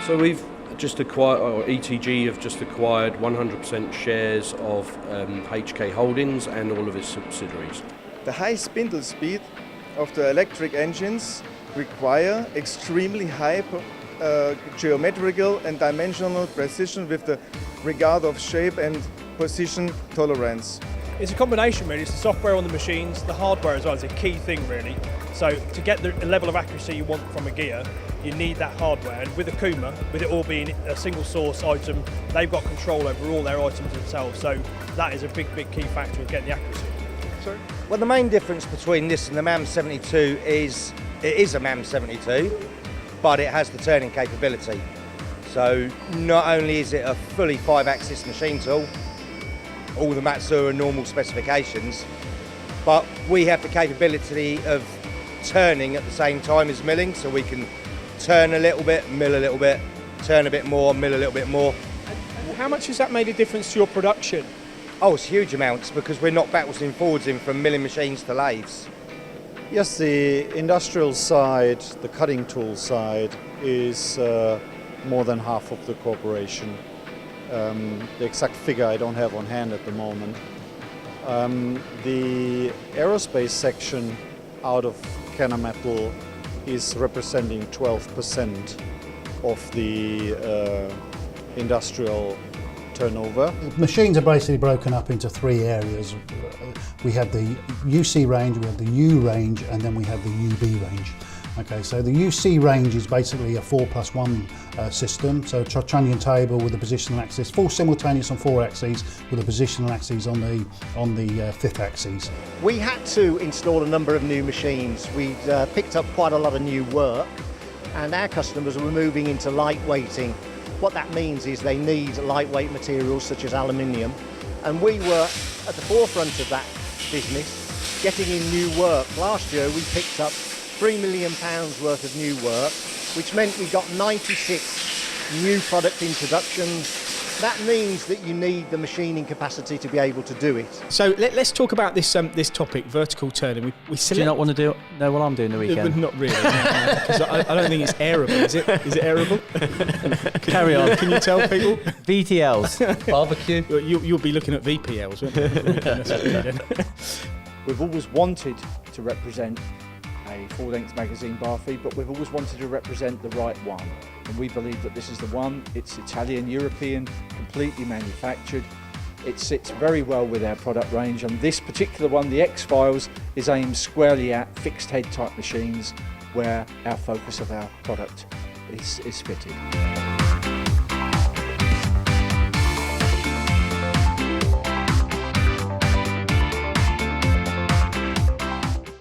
So we've just acquired, or ETG have just acquired 100% shares of HK Holdings and all of its subsidiaries. The high spindle speed of the electric engines require extremely high geometrical and dimensional precision with the regard of shape and position tolerance. It's a combination really, it's the software on the machines, the hardware as well is a key thing really. So to get the level of accuracy you want from a gear, you need that hardware, and with Okuma, with it all being a single source item, they've got control over all their items themselves, so that is a big key factor of getting the accuracy. Sorry? Well, the main difference between this and the MAM 72 is it is a MAM 72, but it has the turning capability. So not only is it a fully 5-axis machine tool, all the Matsuura normal specifications, but we have the capability of turning at the same time as milling, so we can turn a little bit, mill a little bit, turn a bit more, mill a little bit more. And how much has that made a difference to your production? Oh, it's huge amounts, because we're not backwards and forwards in from milling machines to lathes. Yes, the industrial side, the cutting tool side, is more than half of the corporation. The exact figure I don't have on hand at the moment. The aerospace section out of Kennametal is representing 12% of the industrial turnover. Machines are basically broken up into 3 areas. We have the UC range, we have the U range, and then we have the UB range. Okay, so the UC range is basically a 4+1 system, so trunnion table with a positional axis, full simultaneous on 4 axes with a positional axis on the 5th axis. We had to install a number of new machines. We'd picked up quite a lot of new work, and our customers were moving into lightweighting. What that means is they need lightweight materials such as aluminium, and we were at the forefront of that business, getting in new work. Last year we picked up £3 million worth of new work, which meant we got 96 new product introductions. That means that you need the machining capacity to be able to do it. So let's talk about this this topic, vertical turning. Do you not want to know what I'm doing the weekend? Not really, because I don't think it's airable, is it? Is it airable? Carry on. Can you tell people? VTLs, barbecue. You'll be looking at VPLs, won't you? We've always wanted to represent a full-length magazine bar feed, but we've always wanted to represent the right one, and we believe that this is the one. It's Italian, European, completely manufactured. It sits very well with our product range, and this particular one, the X-Files, is aimed squarely at fixed head type machines where our focus of our product is fitted.